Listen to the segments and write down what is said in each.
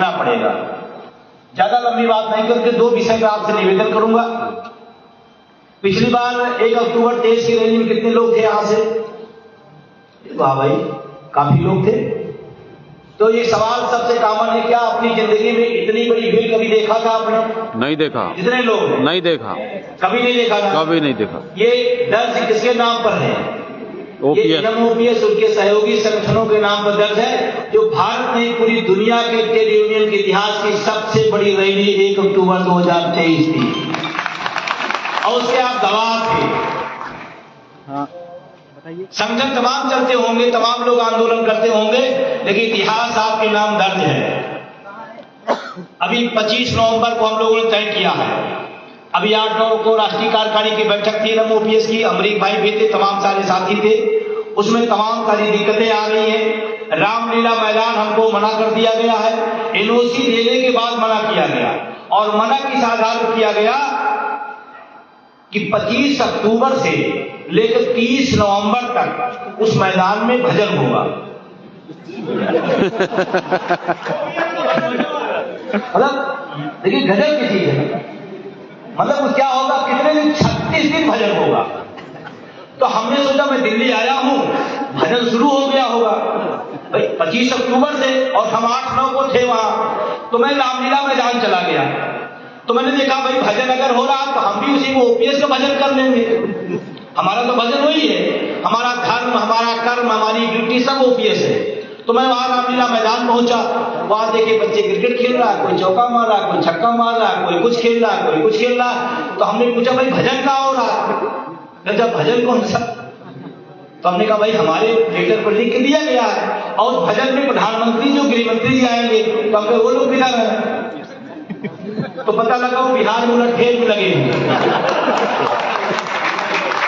बदलना पड़ेगा। ज्यादा लंबी बात नहीं करके दो विषय पर आपसे निवेदन करूंगा। पिछली बार 1 अक्टूबर 23 की रैली में कितने लोग थे यहां से? वाह भाई, काफी लोग थे। तो ये सवाल सबसे कॉमन है, क्या अपनी जिंदगी में इतनी बड़ी भीड़ कभी देखा था आपने? नहीं देखा। इतने लोग नहीं देखा, कभी नहीं देखा था, कभी नहीं देखा। ये दर्ज किसके नाम पर है? ये ओपीएस उनके सहयोगी संगठनों के नाम पर दर्ज है, जो भारत में पूरी दुनिया के ट्रेड यूनियन के इतिहास की सबसे बड़ी रैली 1 अक्टूबर 2023 थी, और उसके आप गवाह थे। हाँ, संगठन तमाम चलते होंगे, तमाम लोग आंदोलन करते होंगे, लेकिन इतिहास आपके नाम दर्ज है। अभी 25 नवंबर को हम लोगों ने तय किया है। अभी 8-9 को राष्ट्रीय कार्यकारिणी की बैठक थी ओपीएस की, अमरीक भाई भी थे, तमाम सारे साथी थे। उसमें तमाम सारी दिक्कतें आ रही हैं। रामलीला मैदान हमको मना कर दिया गया है, एनओसी देने के बाद मना किया गया, और मना किस आधार पर किया गया कि 25 अक्टूबर से लेकर 30 नवंबर तक उस मैदान में भजन होगा। मतलब देखिए गजब की चीज है। मतलब क्या होगा, कितने दिन? 36 दिन भजन होगा। तो हमने सोचा, मैं दिल्ली आया हूं, भजन शुरू हो गया होगा भाई 25 अक्टूबर से, और हम 8-9 को थे वहां। तो मैं रामलीला मैदान चला गया, तो मैंने देखा भाई भजन अगर हो रहा तो हम भी उसी में ओपीएस का भजन कर लेंगे। हमारा तो भजन वही है, हमारा धर्म, हमारा कर्म, हमारी ड्यूटी सब ओपीएस है। तो मैं वहां रामलीला मैदान पहुंचा, वहां देखे बच्चे क्रिकेट खेल रहा है, कोई चौका मार रहा है, कोई छक्का मार रहा है, कोई कुछ खेल रहा है, कोई कुछ खेल रहा है। तो हमने पूछा भाई भजन कहाँ हो रहा है? जब भजन कौन सा? तो हमने कहा भाई हमारे लेटर पर लिख के दिया गया है, और भजन में प्रधानमंत्री जो गृह मंत्री जी आएंगे, तो हमने वो लोग किधर है? तो पता लगा वो बिहार में उलटफेर में लगे हैं।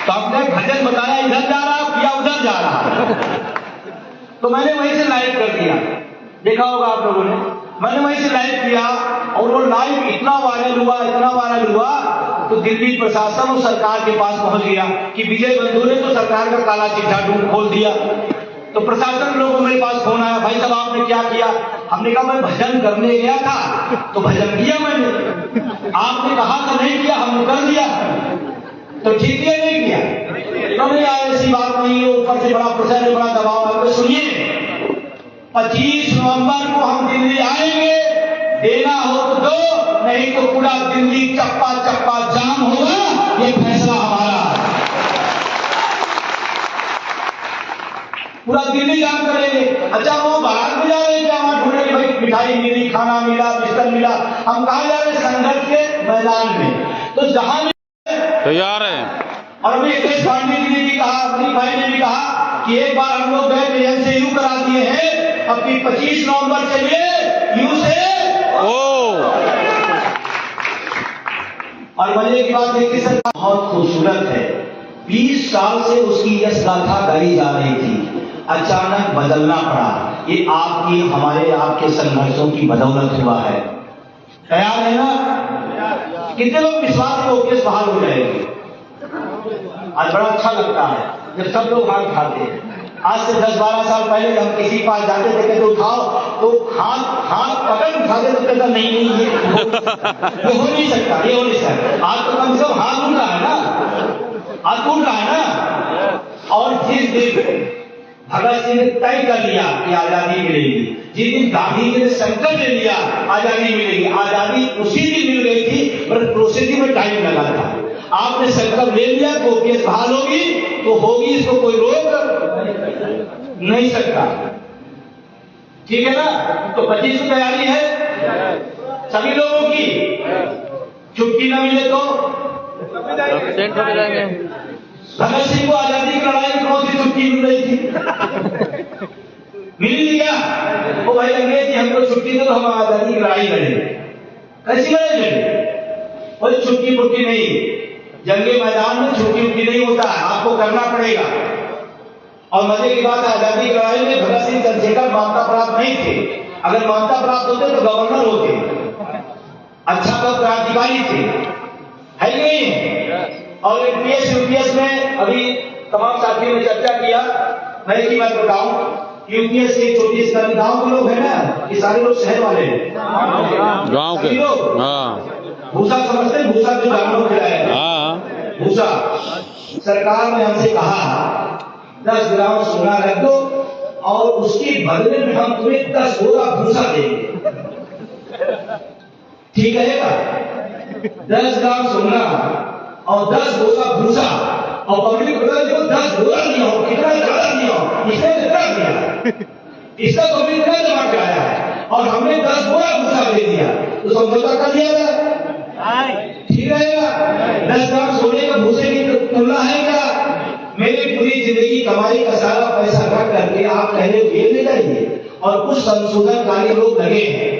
तो हमने भजन बताया इधर जा रहा या उधर जा रहा। तो मैंने वहीं से लाइव कर दिया, देखा होगा आप लोगों ने। मैंने वहीं से लाइव किया, और वो लाइव इतना वायरल हुआ, इतना वायरल हुआ, तो दिल्ली प्रशासन और सरकार के पास पहुंच गया कि विजय बंधु ने तो सरकार का काला चिट्ठा खोल दिया। तो प्रशासन लोगों मेरे पास फोन आया, भाई साहब आपने क्या किया? हमने कहा मैं भजन करने गया था, तो भजन किया मैंने। आपने कहा तो नहीं किया, हमने कर दिया, तो ठीक है नहीं किया? तो नहीं आया, ऐसी बात नहीं है, ऊपर से बड़ा प्रेशर है, बड़ा दबाव है। सुनिए, 25 नवंबर को हम दिल्ली आएंगे, देना हो तो दो, नहीं तो पूरा दिल्ली चप्पा चप्पा जाम होगा, ये फैसला हमारा है। पूरा दिल्ली जाम करेंगे। अच्छा वो बाहर में जा रहे हैं क्या? वहां ढूंढेंगे भाई मिठाई मिली, खाना मिला, बिस्तर मिला। हम कहा जा रहे हैं? संघर्ष के मैदान में। तो जहां तैयार है। और अभी अखिलेश पांडे जी ने भी कहा, अमरीक भाई ने भी कहा कि एक बार हम लोग गए ट्रेन से यू करा दिए हैं, अब 25 नवंबर चलिए यू से और मजे की बात है कि सर बहुत खूबसूरत है। 20 साल से उसकी यश गाथा गाई जा रही थी, अचानक बदलना पड़ा। ये आपकी, हमारे, आपके संघर्षों की बदौलत हुआ है। तैयार है ना? कितने लोग विश्वास में ओपीएस बहाल हो जाएंगे? आज बड़ा अच्छा लगता है जब सब लोग हाथ उठाते हैं। आज से 10-12 साल पहले हम किसी पास जाते थे, कहते उठाओ, तो हाथ पकड़ उठाते तो कहता नहीं ये हो नहीं सकता, ये हो नहीं सकता। आज तो कम से कम हाथ उठ रहा है ना, हाथ उठ रहा है ना। और जिस दिन भगत सिंह ने तय कर लिया कि आजादी मिलेगी, जिस दिन गांधी जी ने संकल्प ले लिया आजादी मिलेगी, आजादी उसी दिन मिल गई थी, पर प्रोसेसिंग में टाइम लगा था। आपने संकल्प ले लिया तो केस बहाल होगी तो होगी, इसको कोई रोक नहीं सकता। ठीक है ना? तो 25 की तैयारी है सभी लोगों की। छुट्टी न मिले तो भगत सिंह को आजादी की लड़ाई में कौन सी छुट्टी मिल रही थी? मिली क्या? वो भाई अंग्रेज जी हमको छुट्टी दो तो हम आजादी की लड़ाई लड़ेंगे। कैसी लड़ाई लड़ेंगे? कोई छुट्टी पुट्टी नहीं, जंगे मैदान में छुट्टी उट्टी नहीं होता है, आपको करना पड़ेगा। और मजे की बात है, आजादी की लड़ाई में भगत सिंह चंद्रशेखर मान्यता प्राप्त नहीं थे। अगर मान्यता प्राप्त होते तो गवर्नर होते, अच्छा तो क्रांतिकारी थे, है नहीं? और एपीएस यूपीएस में अभी तमाम साथियों ने चर्चा किया, मैं इसी बात बताऊं, यूपीएस के छोटी स्थानीय गांव के लोग हैं ना, ये सारे लोग शहर वाले हैं, गांव के। हाँ, भूसा समझते हैं, भूसा जो जानवर खिलाया, हाँ भूसा। सरकार ने हमसे कहा 10 ग्राम सोना रख दो और उसके बदले में हम तुम्हें 10 बोरा भूसा देंगे, ठीक रहेगा? 10 ग्राम सोना और 10 बोरा भूसा, और पब्लिक बोला जो 10 बोरा नहीं हो, कितना ज्यादा नहीं हो, इसने कितना दिया, इसका पब्लिक कितना जमा कराया है, और हमने 10 बोरा भूसा दे दिया, तो समझौता कर दिया था, ठीक रहेगा? 10 ग्राम सोने का भूसे की तुलना है क्या? मेरी पूरी जिंदगी कमाई का सारा पैसा रख करके आप कह रहे जेल में जाइए, और कुछ संशोधनकारी लोग लगे हैं,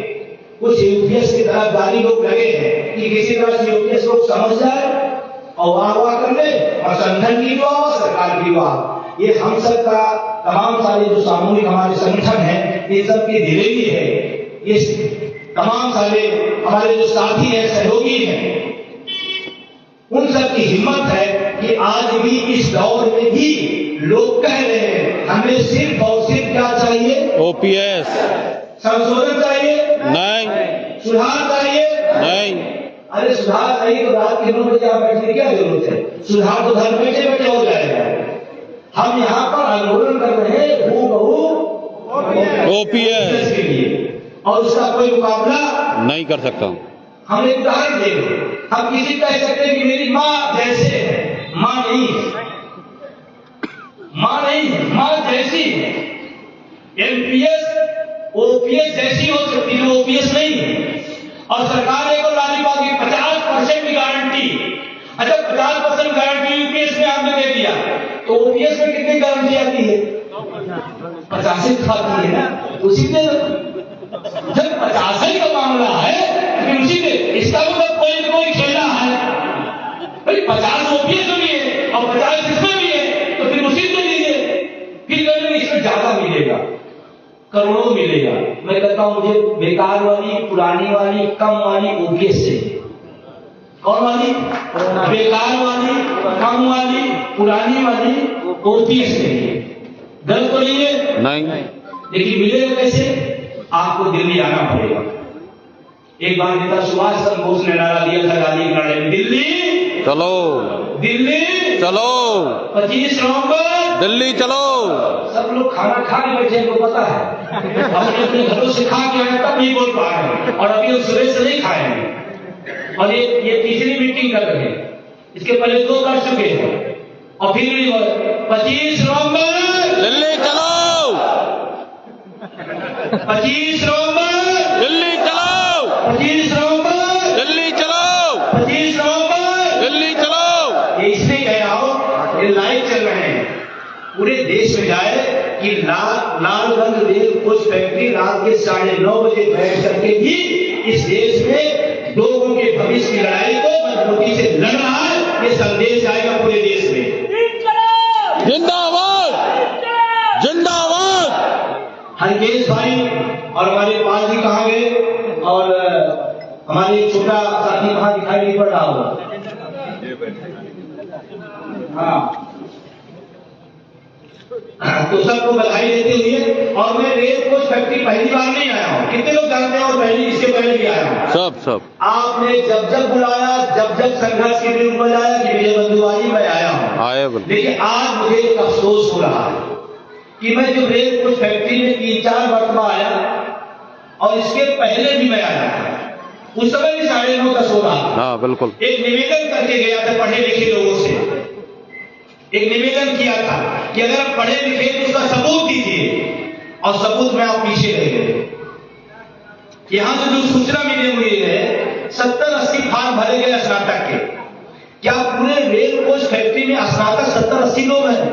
कुछ यूपीएस की तरफदारी लोग लगे हैं कि किसी तरह से यूपीएस लोग समझ जाए और वाह कर ले, और संगठन की वाह, सरकार की वाह। ये हम सब का तमाम सारे जो सामूहिक हमारे संगठन है, ये सब की दिलेरी है, ये तमाम सारे हमारे जो साथी हैं, सहयोगी हैं, उन सब की हिम्मत है कि आज भी इस दौर में भी लोग कह रहे हैं हमें सिर्फ और सिर्फ क्या चाहिए? ओपीएस संशोधन चाहिए, नहीं सुधार चाहिए, नहीं। अरे सुधार चाहिए तो रात के 9 बजे आप बैठने की क्या जरूरत है? सुधार तो घर बैठे बैठे हो जाएगा। हम यहाँ पर आंदोलन कर रहे हैं हूबहू ओपीएस के लिए, और उसका कोई मुकाबला नहीं कर सकता। हम एक उदाहरण देंगे, हम किसी कह सकते हैं कि मेरी माँ जैसे है, माँ नहीं है, माँ नहीं है, माँ जैसी है। एमपीएस ओपीएस जैसी हो सकती है, ओपीएस नहीं है। और सरकार ने को लालीबाग की 50% की गारंटी, अच्छा 50% गारंटी यूपीएस में आपने दे दिया, तो ओपीएस में कितनी गारंटी आती है? 50 खाती है ना, उसी में जब 50 का मामला है फिर उसी में इसका मतलब कोई खेलना है, भाई 50 ओपीएस में भी है और 50 इसमें भी है, तो फिर उसी में लीजिए, फिर कहेंगे इसमें ज्यादा मिलेगा, करोड़ों मिलेगा। मैं कहता हूं मुझे बेकार वाली, पुरानी वाली, कम वाली ओपीएस चाहिए। कौन वाली? बेकार वाली, कम वाली, पुरानी वाली ओपीएस चाहिए। गलत तो नहीं है? नहीं। लेकिन मिलेगा कैसे? आपको दिल्ली आना पड़ेगा। एक बार नेता सुभाष चंद्र बोस ने नारा दिया था गांधी के नारे में, दिल्ली चलो, दिल्ली चलो, 25 नवंबर दिल्ली चलो। सब लोग खाना खा के बैठे, को पता है, अपने अपने घरों से खा के आए तब नहीं बोल पा रहे हैं, और अभी सुबह से नहीं खाए हैं, और ये तीसरी मीटिंग कर रहे हैं, इसके पहले 2 कर चुके हैं, और फिर 25 नवंबर दिल्ली चलो, 25 नवंबर दिल्ली चलो, 25 नवंबर दिल्ली चलो, 25 नवंबर दिल्ली चलो। ये इसलिए कह रहा हूं, ये लाइव चल रहे हैं, पूरे देश में जाए कि लालगंज रेल कोच फैक्ट्री रात के 9:30 बजे बैठ करके भी इस देश में लोगों के भविष्य की लड़ाई को मजबूती से लड़ रहा है, ये संदेश आएगा पूरे देश में। जिंदाबाद, जिंदाबाद। हरकेश भाई और हमारे पाल जी कहाँ गए, और हमारे छोटा साथी कहाँ दिखाई नहीं पड़ रहा होगा? हाँ, तो सबको बधाई देते हुए, और मैं रेल कोच फैक्ट्री पहली बार नहीं आया हूँ, कितने लोग जानते हैं, और पहले इसके पहले भी आया हूँ। सब आपने जब बुलाया, जब संघर्ष के लिए बुलाया कि विजय बंधुआई मैं आया हूँ, लेकिन आज मुझे एक अफसोस हो रहा है कि मैं जो रेल कोच फैक्ट्री में 3-4 मरतबा आया, और इसके पहले भी मैं आया था, उस समय भी 9:30 हो रहा था। हाँ बिल्कुल। एक निवेदन करके गया था पढ़े लिखे लोगों से, एक निवेदन किया था कि अगर आप पढ़े लिखे तो उसका सबूत दीजिए, और सबूत में आप पीछे रह गए। यहां से जो सूचना मिली हुई है, 70-80 फॉर्म भरे गए स्नातक के। क्या पूरे रेल कोच फैक्ट्री में स्नातक 70-80 लोग हैं?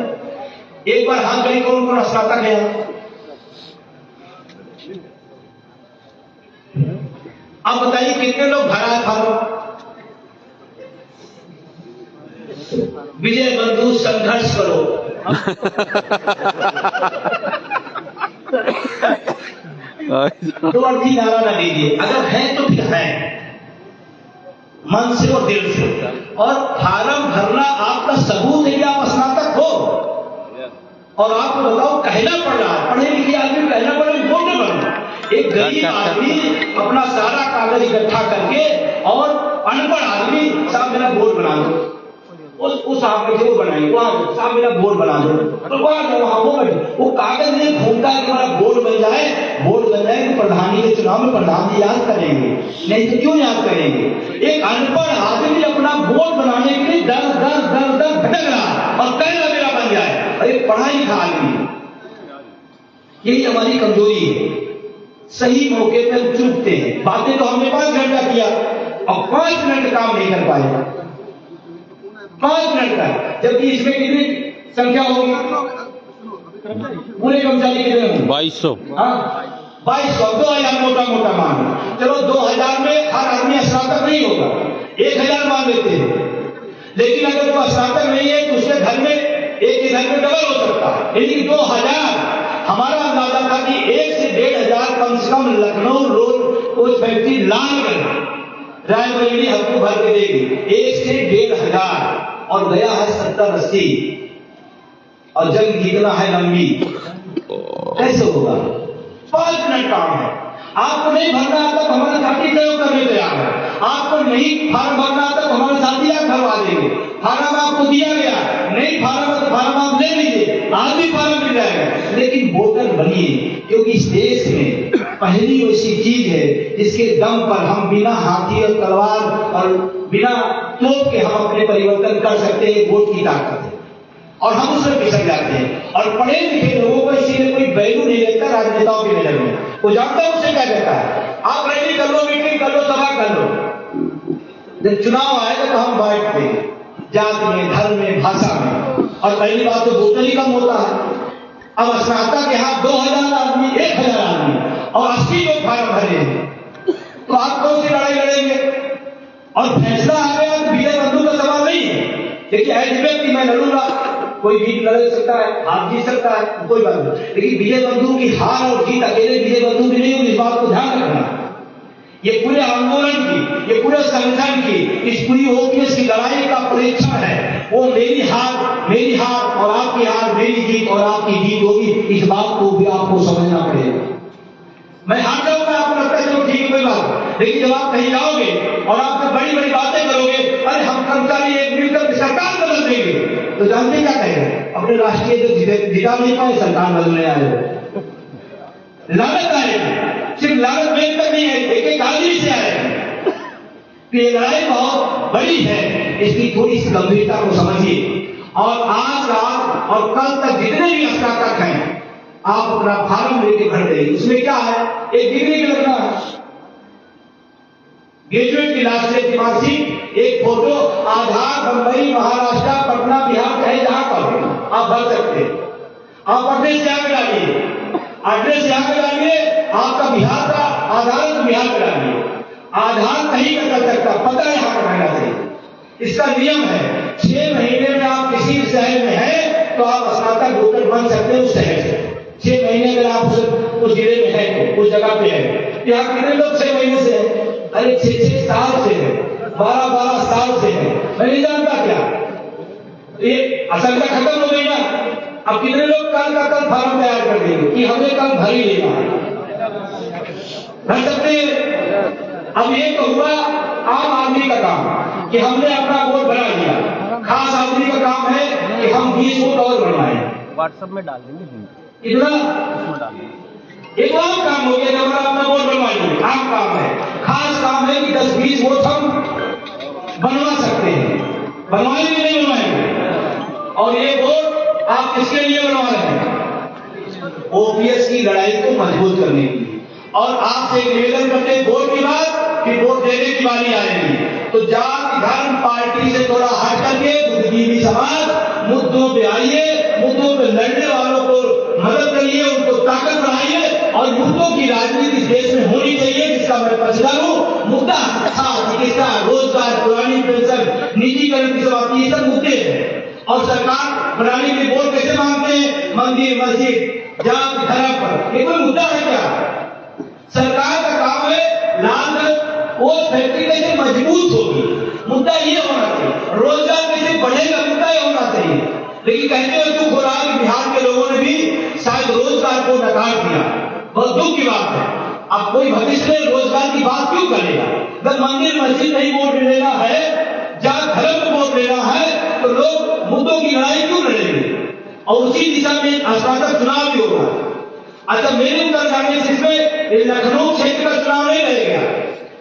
एक बार हाथ गई, कौन कौन स्नातक है? आप बताइए कितने लोग भरा फॉर्म? विजय बंधु संघर्ष करो। तो अर्थी नारा न दीजिए, अगर है तो फिर है, मन से और दिल से। और फार्म भरना आपका सबूत है कि आप स्नातक हो। और आपको बताओ कहना पड़ रहा है, पढ़े लिखे आदमी कहना पड़ रहा है वोट न बनना। एक गरीब आदमी अपना सारा कागज इकट्ठा करके और अनपढ़ आदमी साहब मेरा वोट बना दो, उस आदमी से वो बनाई वहां साहब मेरा बोर्ड बना दो, तो वहां वो कागज नहीं घूमता कि हमारा बोर्ड बन जाए तो प्रधानी के चुनाव में प्रधान जी याद करेंगे, नहीं तो क्यों याद करेंगे। एक अनपढ़ आदमी अपना बोर्ड बनाने के लिए दर भटक रहा और कह रहा मेरा बन जाए। अरे पढ़ा लिखा आदमी, यही हमारी कमजोरी है, सही मौके पर चूकते हैं। बातें तो हमने 5 घंटा किया और 5 मिनट काम नहीं कर पाए, 5 मिनट का, जबकि इसमें कितनी संख्या होगी पूरे कर्मचारी कितने होंगे? 2200। हाँ 2200, 2000 मोटा मान, चलो 2000 में हर आदमी स्नातक नहीं होगा, 1000 मान लेते हैं। लेकिन अगर वो स्नातक नहीं है तो उसके घर में एक के घर में डबल हो सकता है, लेकिन 2000 हमारा अंदाजा था कि 1 से 1,500 कम से कम लखनऊ रोड कोई व्यक्ति लाल रायबरेली हमको भर के देगी, 1 से 1,500 और गया है 70-80 और जंग जीतना है लंबी, कैसे होगा? 5 मिनट काम है। आपको नहीं भरना आता तो हमारे साथी प्रयोग करने तैयार है, आपको नहीं फार्म भरना आता तो हमारे साथी आप भरवा देंगे। फार्म आपको दिया गया, नहीं फार्म तो फार्म आप ले लीजिए, आज भी फार्म मिल जाएगा, लेकिन वोटर बनिए, क्योंकि इस देश में पहली ऐसी चीज है जिसके दम पर हम बिना हाथी और तलवार और बिना तोप के हम अपने परिवर्तन कर सकते हैं, वोट की ताकत है, और हम उसमें पिछड़ जाते हैं। और पढ़े लिखे लोगों को इसीलिए कोई वैल्यू नहीं देता राजनेताओं की नजर में, वो जानता है उससे क्या कहता है, आप रैली कर लो, मीटिंग कर लो, सभा कर लो, जब चुनाव आएगा तो हम बांट देंगे जाति में, धर्म में, भाषा में। और पहली बात तो वोटर ही कम होता है। अब स्नातक के यहाँ 2000 आदमी, 1000 आदमी और 80 लोग फार्म भरे हैं, तो आप कौन सी लड़ाई लड़ेंगे? और फैसला आ गया तो विजय बंधु का सवाल नहीं है, देखिए एज व्यक्ति मैं लड़ूंगा, कोई भी लड़ सकता है, हार जीत सकता है, कोई बात नहीं, लेकिन विजय बंधु की हार और जीत अकेले विजय बंधु की नहीं होगी, इस बात को ध्यान रखना। ये पूरे आंदोलन की, ये पूरे संगठन की, इस पूरी ओपीएस की लड़ाई का परीक्षण है। वो मेरी हार और आपकी हार, मेरी जीत और आपकी जीत होगी, इस बात को भी आपको समझना पड़ेगा। मैं हार जाऊंगा, आपको लगता है चलो ठीक है कोई बात, लेकिन जब आप कहीं जाओगे और आप बड़ी बड़ी बातें करोगे, अरे हम कर्मचारी एक मिलकर सरकार बदल देंगे, तो जानते क्या कहेंगे? अपने राष्ट्रीय जो जिता नहीं पाए सरकार बदलने आए हो, लानत आएगी, सिर्फ लानत मेल तक नहीं है, एक आदमी से आएगी। तो ये लड़ाई बहुत बड़ी है, इसकी थोड़ी सी गंभीरता को समझिए। और आज रात और कल तक जितने भी स्नातक हैं, आप अपना फार्म लेके भर देंगे। उसमें क्या है? एक डिग्री के लगना है, ग्रेजुएट की लास्ट की मार्कशीट, एक फोटो, आधार, बंबई, महाराष्ट्र, पटना, बिहार, चाहे जहां पर आप भर सकते हैं। आप एड्रेस यहाँ पे डालिए, एड्रेस यहाँ पे डालिए, आपका बिहार का आधार तो बिहार पे डालिए, आधार कहीं का कर सकता, पता यहाँ पर रहना चाहिए। इसका नियम है 6 महीने में आप किसी शहर में हैं तो आप स्नातक वोटर बन सकते हैं उस शहर से। 6 महीने अगर आप उस जिले में है, उस जगह पे है। यहाँ कितने लोग 6 महीने से है? अरे 6 साल से है, 12 साल से है, मैं नहीं जानता क्या ये असल का खत्म हो गई ना। अब कितने लोग कल का कल फार्म तैयार कर देंगे कि हमें कल भर ही लेना भर सकते हैं। अब ये तो हुआ आम आदमी का काम कि हमने अपना वोट बना लिया, खास आदमी का काम है कि हम 20 वोट और बनवाएं, व्हाट्सएप में डाल देंगे, इतना उसमें डाल देंगे। एक आम काम हो गया, हमारा अपना वोट बनवा लिया, आम काम है। खास काम है कि 10-20 वोट हम बनवा सकते हैं, बनवाएंगे नहीं बनवाएंगे। और ये वोट आप किसके लिए बनवा रहे हैं? ओपीएस की लड़ाई को मजबूत करने के लिए। और आपसे निवेदन करते हैं वोट की बात कि वोट देने की बारी आएगी तो जाति धर्म पार्टी से थोड़ा हट करके बुद्धिजीवी समाज मुद्दों पे आइए, मुद्दों पे लड़ने वालों को मदद करिए, उनको ताकत बढ़ाइए। और मुद्दों की राजनीति इस देश में होनी चाहिए, जिसका मैं पक्षधर हूं। मुद्दा शिक्षा, चिकित्सा, रोजगार, पुरानी पेंशन, निजीकरण की समाप्ति, ये सब मुद्दे हैं। और सरकार बनाने के लिए वोट कैसे मांगते हैं? मंदिर, मस्जिद, जाति धर्म पर। ये कोई मुद्दा है क्या? सरकार का काम है वो फैक्ट्री कैसे मजबूत होगी, मुद्दा ये होना चाहिए। रोजगार कैसे बढ़ेगा, मुद्दा ये होना चाहिए। लेकिन कहते हुए दुख हो रहा है कि बिहार के लोगों ने भी शायद रोजगार को नकार दिया। बहुत दुख की बात है। अब कोई भविष्य में रोजगार की बात क्यों करेगा? जब मंदिर मस्जिद नहीं वोट लेना है, जहाँ धर्म को वोट लेना है, तो लोग मुद्दों की लड़ाई क्यों लड़ेंगे? और उसी दिशा में स्नातक चुनाव भी होगा। अच्छा, मेरे उत्तर जाने से इसमें लखनऊ क्षेत्र का चुनाव नहीं रहेगा।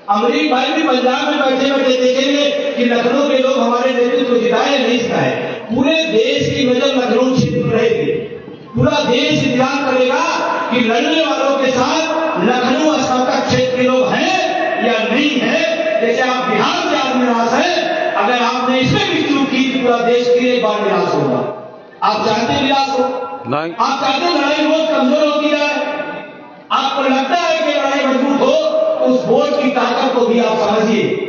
अमरीक भाई भी पंजाब में बैठे बैठे देखेंगे कि लखनऊ के लोग हमारे नेतृत्व को जिताए नहीं जिताए। पूरे देश की नजर लखनऊ क्षेत्र में रहेगी। पूरा देश इंतजार करेगा कि लड़ने वालों के साथ लखनऊ स्नातक क्षेत्र के लोग हैं या नहीं है। जैसे आप बिहार से आज निराश है, अगर आपने इसमें भी चूक की तो पूरा देश फिर एक बार निराश होगा। आप चाहते निराश हो? नहीं। आप चाहते लड़ाई रोज कमजोर होती जाए? आपको लगता है कि लड़ाई मजबूत हो तो उस वोट की ताकत को भी आप समझिए।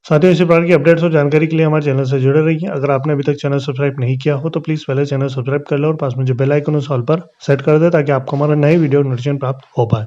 साथियों, इसी प्रकार की अपडेट्स और जानकारी के लिए हमारे चैनल से जुड़े रहिए। अगर आपने अभी तक चैनल सब्सक्राइब नहीं किया हो तो प्लीज़ पहले चैनल सब्सक्राइब कर लो और पास में जो बेल आइकन उस ऑल पर सेट कर दे ताकि आपको हमारा नए वीडियो नोटिफिकेशन प्राप्त हो पाए।